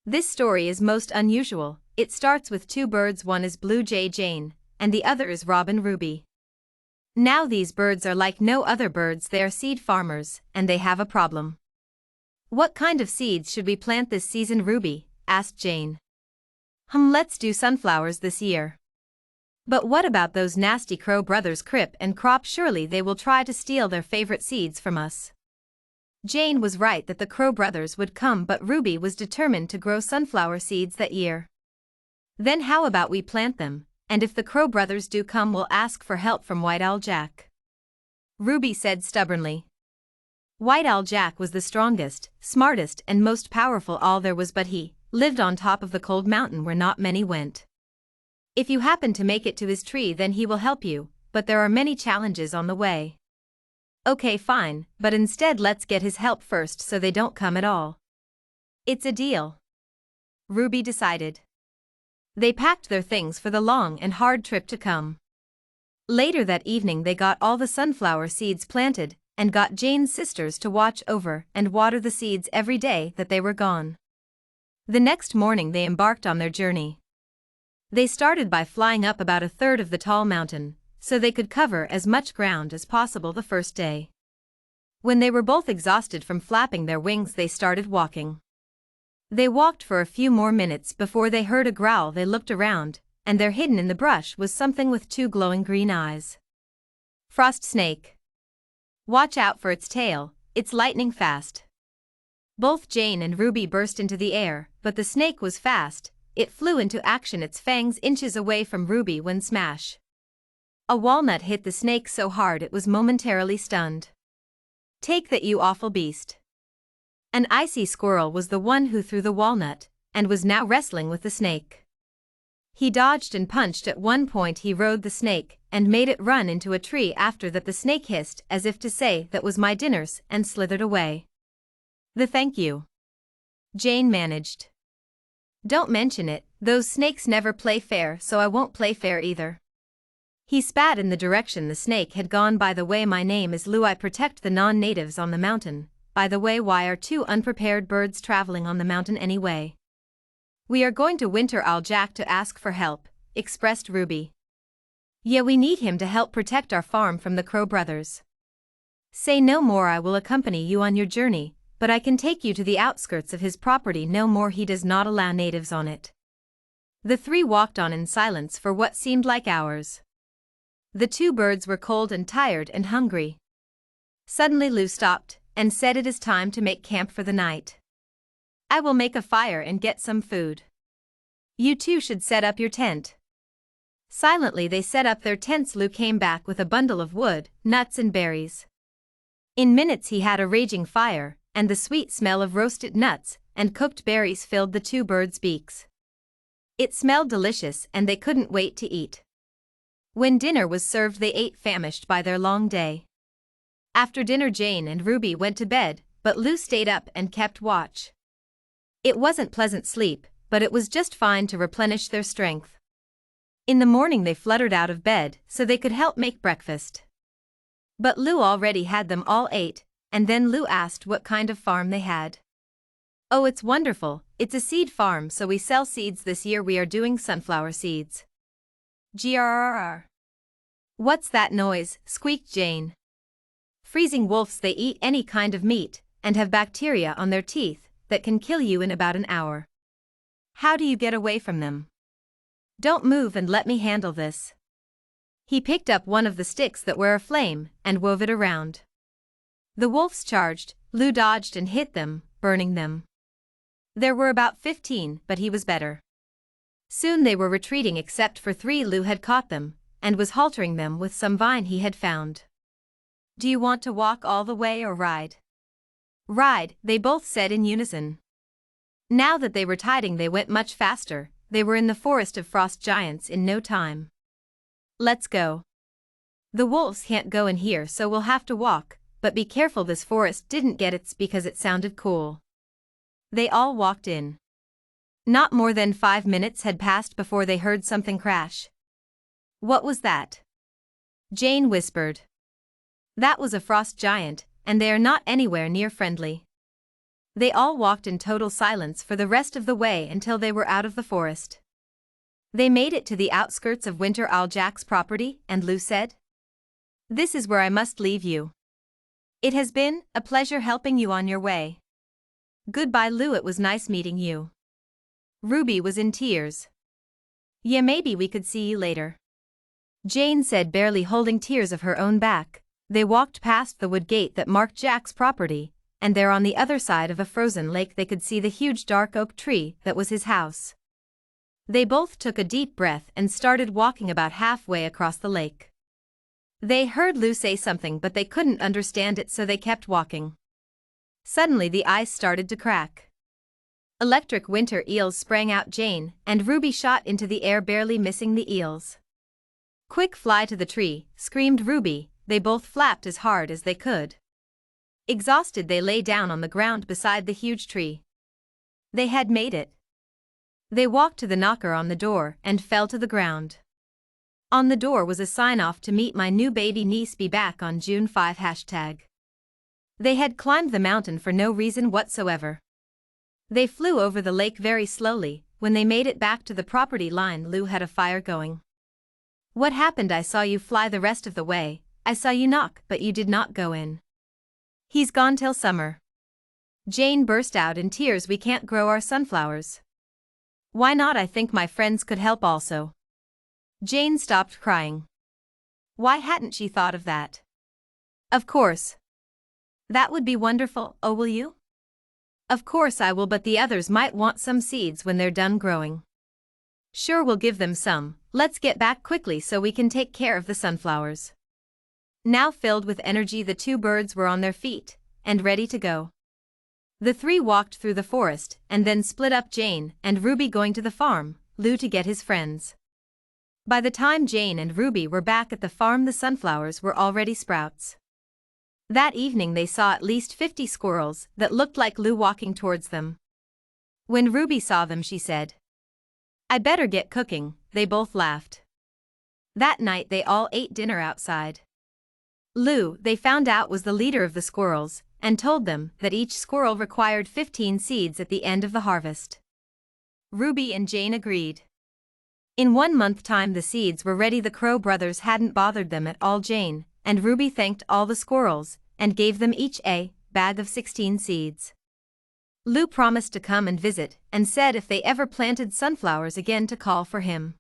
This story is most unusual. It starts with two birds, one is Blue Jay Jane, and the other is Robin Ruby. Now these birds are like no other birds, they are seed farmers, and they have a problem. What kind of seeds should we plant this season, Ruby? Asked Jane. Let's do sunflowers this year. But what about those nasty crow brothers Crip and Crop? Surely they will try to steal their favorite seeds from us. Jane was right that the Crow brothers would come, but Ruby was determined to grow sunflower seeds that year. Then how about we plant them, and if the Crow brothers do come, we'll ask for help from White Owl Jack. Ruby said stubbornly. White Owl Jack was the strongest, smartest and most powerful owl there was, but he lived on top of the cold mountain where not many went. If you happen to make it to his tree, then he will help you, but there are many challenges on the way. Okay, fine, but instead let's get his help first so they don't come at all. It's a deal. Ruby decided. They packed their things for the long and hard trip to come. Later that evening they got all the sunflower seeds planted, and got Jane's sisters to watch over and water the seeds every day that they were gone. The next morning they embarked on their journey. They started by flying up about a third of the tall mountain, so they could cover as much ground as possible the first day. When they were both exhausted from flapping their wings, they started walking. They walked for a few more minutes before they heard a growl. They looked around, and there hidden in the brush was something with two glowing green eyes. Frost snake. Watch out for its tail, it's lightning fast. Both Jane and Ruby burst into the air, but the snake was fast. It flew into action, its fangs inches away from Ruby when smash. A walnut hit the snake so hard it was momentarily stunned. Take that, you awful beast. An icy squirrel was the one who threw the walnut, and was now wrestling with the snake. He dodged and punched. At one point he rode the snake, and made it run into a tree. After that the snake hissed as if to say, that was my dinners, and slithered away. The thank you. Jane managed. Don't mention it, those snakes never play fair, so I won't play fair either. He spat in the direction the snake had gone. By the way, my name is Lou. I protect the non-natives on the mountain. By the way, why are two unprepared birds traveling on the mountain anyway? We are going to Winter Owl Jack to ask for help, expressed Ruby. Yeah, we need him to help protect our farm from the Crow brothers. Say no more. I will accompany you on your journey, but I can take you to the outskirts of his property no more. He does not allow natives on it. The three walked on in silence for what seemed like hours. The two birds were cold and tired and hungry. Suddenly Lou stopped, and said, it is time to make camp for the night. I will make a fire and get some food. You two should set up your tent. Silently they set up their tents. Lou came back with a bundle of wood, nuts and berries. In minutes he had a raging fire, and the sweet smell of roasted nuts and cooked berries filled the two birds' beaks. It smelled delicious and they couldn't wait to eat. When dinner was served they ate, famished by their long day. After dinner Jane and Ruby went to bed, but Lou stayed up and kept watch. It wasn't pleasant sleep, but it was just fine to replenish their strength. In the morning they fluttered out of bed so they could help make breakfast. But Lou already had them all ate, and then Lou asked what kind of farm they had. Oh, it's wonderful, it's a seed farm, so we sell seeds. This year we are doing sunflower seeds. Grrrr. What's that noise? Squeaked Jane. Freezing wolves. They eat any kind of meat, and have bacteria on their teeth that can kill you in about an hour. How do you get away from them? Don't move and let me handle this. He picked up one of the sticks that were aflame and wove it around. The wolves charged. Lou dodged and hit them, burning them. There were about 15, but he was better. Soon they were retreating except for 3. Lou had caught them, and was haltering them with some vine he had found. Do you want to walk all the way or ride? Ride, they both said in unison. Now that they were tiding they went much faster. They were in the forest of frost giants in no time. Let's go. The wolves can't go in here, so we'll have to walk, but be careful this forest didn't get it because it sounded cool. They all walked in. Not more than 5 minutes had passed before they heard something crash. What was that? Jane whispered. That was a frost giant, and they are not anywhere near friendly. They all walked in total silence for the rest of the way until they were out of the forest. They made it to the outskirts of Winter Owl Jack's property, and Lou said, "This is where I must leave you. It has been a pleasure helping you on your way." "Goodbye, Lou, it was nice meeting you." Ruby was in tears. "Yeah, maybe we could see you later," Jane said, barely holding tears of her own back. They walked past the wood gate that marked Jack's property, and there on the other side of a frozen lake they could see the huge dark oak tree that was his house. They both took a deep breath and started walking about halfway across the lake. They heard Lou say something but they couldn't understand it, so they kept walking. Suddenly the ice started to crack. Electric winter eels sprang out. Jane and Ruby shot into the air, barely missing the eels. "Quick, fly to the tree," screamed Ruby. They both flapped as hard as they could. Exhausted, they lay down on the ground beside the huge tree. They had made it. They walked to the knocker on the door and fell to the ground. On the door was a sign-off: "To meet my new baby niece, be back on June 5 #. They had climbed the mountain for no reason whatsoever. They flew over the lake very slowly. When they made it back to the property line, Lou had a fire going. "What happened? I saw you fly the rest of the way. I saw you knock, but you did not go in." "He's gone till summer." Jane burst out in tears. "We can't grow our sunflowers." "Why not? I think my friends could help also." Jane stopped crying. Why hadn't she thought of that? "Of course. That would be wonderful. Oh, will you?" "Of course I will, but the others might want some seeds when they're done growing." "Sure, we'll give them some. Let's get back quickly so we can take care of the sunflowers." Now filled with energy, the two birds were on their feet and ready to go. The three walked through the forest and then split up, Jane and Ruby going to the farm, Lou to get his friends. By the time Jane and Ruby were back at the farm, the sunflowers were already sprouts. That evening they saw at least 50 squirrels that looked like Lou walking towards them. When Ruby saw them, she said, "I better get cooking." They both laughed. That night they all ate dinner outside. Lou, they found out, was the leader of the squirrels, and told them that each squirrel required 15 seeds at the end of the harvest. Ruby and Jane agreed. In 1 month's time the seeds were ready. The Crow brothers hadn't bothered them at all. Jane and Ruby thanked all the squirrels and gave them each a bag of 16 seeds. Lou promised to come and visit and said if they ever planted sunflowers again to call for him.